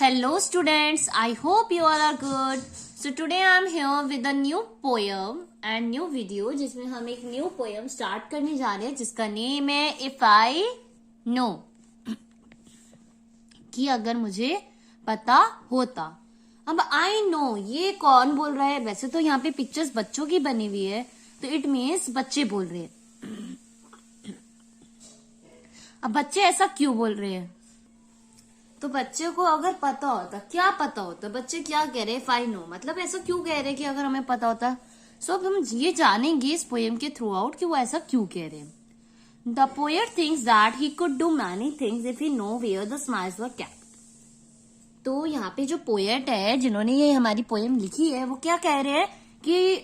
Hello students, I hope you all are good. So today I am here with a new poem and new video जिसमें हम एक new poem start करने जा रहे हैं जिसका नेम है इफ आई नो, कि अगर मुझे पता होता। अब आई नो ये कौन बोल रहा है? वैसे तो यहाँ पे पिक्चर्स बच्चों की बनी हुई है तो इट मीन्स बच्चे बोल रहे हैं। अब बच्चे ऐसा क्यों बोल रहे हैं? तो बच्चे को अगर पता होता, क्या पता होता, बच्चे क्या कह रहे हैं? इफ आई नो मतलब ऐसा क्यों कह रहे हैं कि अगर हमें पता होता। सो अब हम ये जानेंगे इस पोएम के थ्रू आउट कि वो ऐसा क्यों कह रहे हैं। The poet thinks that he could do many things if he know where the smiles were kept. तो यहाँ पे जो पोएट है जिन्होंने ये हमारी पोएम लिखी है वो क्या कह रहे हैं कि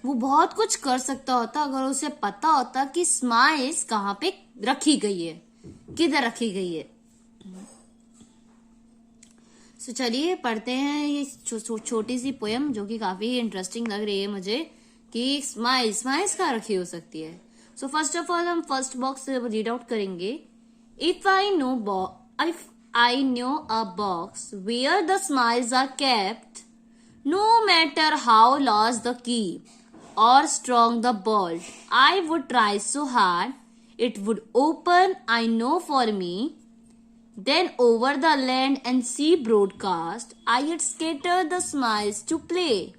वो बहुत कुछ कर सकता होता अगर उसे पता होता कि स्माइल्स कहाँ पे रखी गई है, किधर रखी गई है। तो चलिए पढ़ते हैं ये छोटी सी पोएम जो कि काफी इंटरेस्टिंग लग रही है मुझे कि स्माइल्स कहाँ रखी हो सकती है। सो फर्स्ट ऑफ ऑल हम फर्स्ट बॉक्स रीड आउट करेंगे। If I know a box where the smiles are kept, no matter how loss the key or strong the bolt, I would try so hard it would open, I know for me. Then over the land and sea broadcast, I had scattered the smiles to play,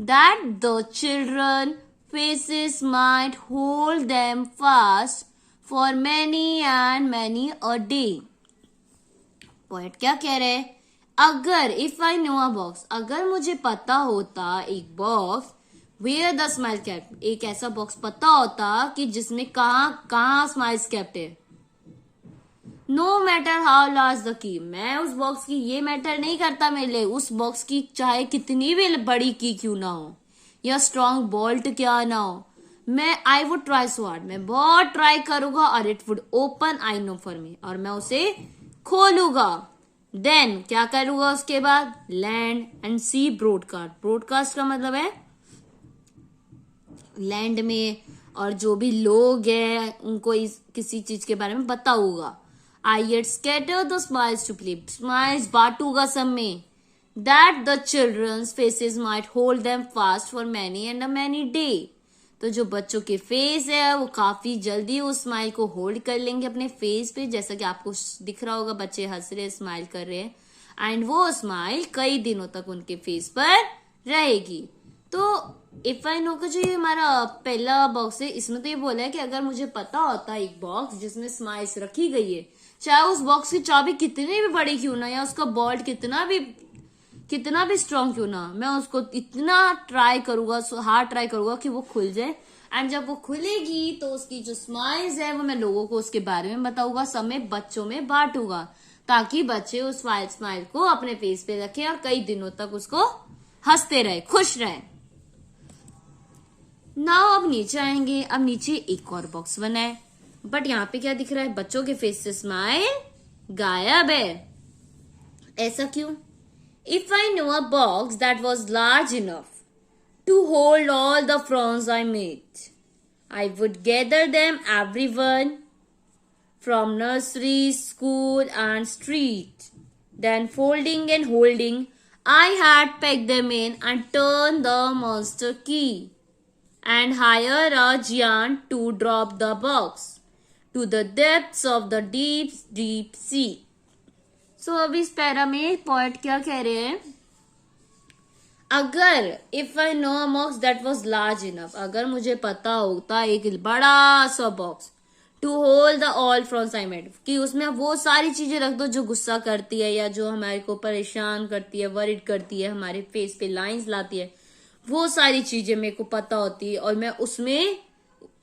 that the children faces might hold them fast for many and many a day. Poet क्या कह रहे हैं? अगर if I know a box, अगर मुझे पता होता एक box, where the smile kept, एक ऐसा बॉक्स पता होता कि जिसमें कहाँ स्माइल्स कैप्ट है। No matter how large the key, मैं उस बॉक्स की ये मैटर नहीं करता मेरे लिए, उस बॉक्स की चाहे कितनी भी बड़ी की क्यों ना हो या स्ट्रॉन्ग बोल्ट क्या ना हो, मैं I would try so hard, मैं बहुत ट्राई करूंगा और it would open, I know for me, और मैं उसे खोलूंगा। देन क्या करूंगा उसके बाद? Land and sea broadcast, broadcast का मतलब है लैंड में और जो भी लोग हैं उनको किसी चीज के बारे में पता होगा। I yet scatter the smiles to play, smiles बांटूगा सब में, that the childrens faces might hold them fast for many and a many day, तो जो बच्चों के फेस है वो काफी जल्दी उस स्माइल को होल्ड कर लेंगे अपने फेस पे, जैसा कि आपको दिख रहा होगा बच्चे हंस रहे स्माइल कर रहे हैं एंड वो स्माइल कई दिनों तक उनके फेस पर रहेगी। तो इफ आई नो का जो ये हमारा पहला बॉक्स है इसमें तो ये बोला है कि अगर मुझे पता होता एक बॉक्स जिसमें स्माइल्स रखी गई है, चाहे उस बॉक्स की चाबी कितनी भी बड़ी क्यों ना या उसका बोल्ट कितना भी स्ट्रांग क्यों ना, मैं उसको इतना ट्राई करूंगा, हार्ड ट्राई करूंगा कि वो खुल जाए एंड जब वो खुलेगी तो उसकी जो स्माइल्स है वो मैं लोगों को उसके बारे में बताऊंगा, सब में बच्चों में बांटूंगा ताकि बच्चे उस स्माइल को अपने फेस पे रखें और कई दिनों तक उसको हंसते रहे, खुश रहे। नाउ अब नीचे आएंगे। अब नीचे एक और बॉक्स बना है बट यहाँ पे क्या दिख रहा है? बच्चों के फेस से स्माइल गायब है। ऐसा क्यों? If I know a box that was large enough to hold all the frowns I made, I would gather them everyone from nursery, school and street, then folding and holding I had pegged them in and turned the monster key and hired a giant to drop the box to the depths of the deep sea. So अब इस para में poet क्या कह रहे हैं? अगर if I know a box that was large enough, अगर मुझे पता होता एक बड़ा सा box to hold the all frowns I made, कि उसमें वो सारी चीजें रख दो जो गुस्सा करती है या जो हमारे को परेशान करती है, वरिड करती है, हमारे फेस पे लाइंस लाती है, वो सारी चीजें मेरे को पता होती और मैं उसमें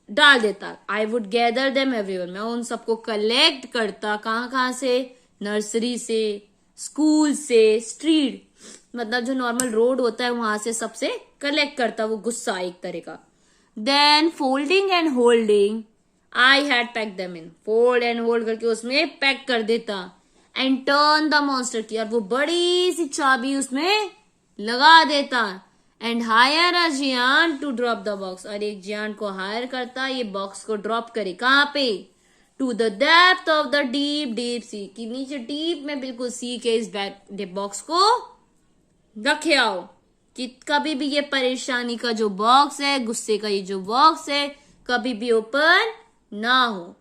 डाल देता। आई वुड गैदर देम एवरीवन, मैं उन सबको कलेक्ट करता। कहाँ से? नर्सरी से, स्कूल से, स्ट्रीट मतलब जो नॉर्मल रोड होता है वहां से सबसे कलेक्ट करता वो गुस्सा एक तरह का। Then folding and holding I had packed them in, fold and hold करके उसमें पैक कर देता एंड टर्न द मॉन्स्टर की, और वो बड़ी सी चाबी उसमें लगा देता and hire a giant to drop the box, और एक जियान को हायर करता ये बॉक्स को ड्रॉप करे। कहाँ पे? To the depth of the deep deep sea, कि नीचे डीप में बिल्कुल सी के इस बॉक्स को रखे आओ, कि कभी भी ये परेशानी का जो बॉक्स है, गुस्से का ये जो बॉक्स है, कभी भी ओपन ना हो।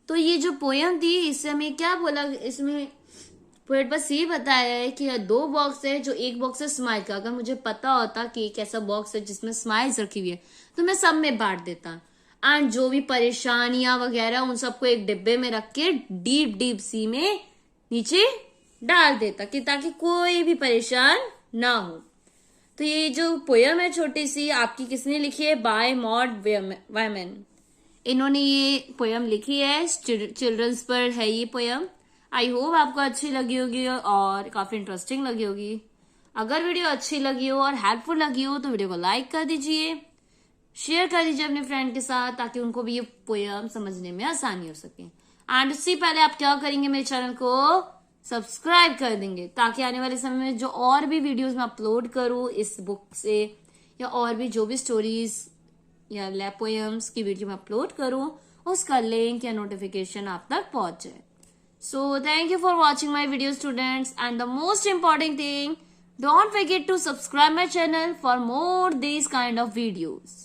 तो ये जो पोयम थी, इससे हमें क्या बोला, इसमें पोएट बस ये बताया है कि दो बॉक्स है, जो एक बॉक्स है स्माइल का, अगर मुझे पता होता कि एक ऐसा बॉक्स है जिसमें स्माइल्स रखी हुई है तो मैं सब में बांट देता, एंड जो भी परेशानियां वगैरह उन सबको एक डिब्बे में रख के डीप डीप सी में नीचे डाल देता, कि ताकि कोई भी परेशान ना हो। तो ये जो पोयम है छोटी सी, आपकी किसने लिखी है? By Maud Wyman. इन्होंने ये पोयम लिखी है, चिल्ड्रंस पर है ये पोयम। आई होप आपको अच्छी लगी होगी और काफी इंटरेस्टिंग लगी होगी। अगर वीडियो अच्छी लगी हो और हेल्पफुल लगी हो तो वीडियो को लाइक कर दीजिए, शेयर कर दीजिए अपने फ्रेंड के साथ, ताकि उनको भी ये पोयम समझने में आसानी हो सके। एंड उससे पहले आप क्या करेंगे, मेरे चैनल को सब्सक्राइब कर देंगे, ताकि आने वाले समय में जो और भी वीडियोस मैं अपलोड करूँ इस बुक से, या और भी जो भी स्टोरीज या लैब पोयम्स की वीडियो में अपलोड करूँ, उसका लिंक या नोटिफिकेशन आप तक पहुंच जाए। So thank you for watching my video, students, and the most important thing, don't forget to subscribe my channel for more these kind of videos.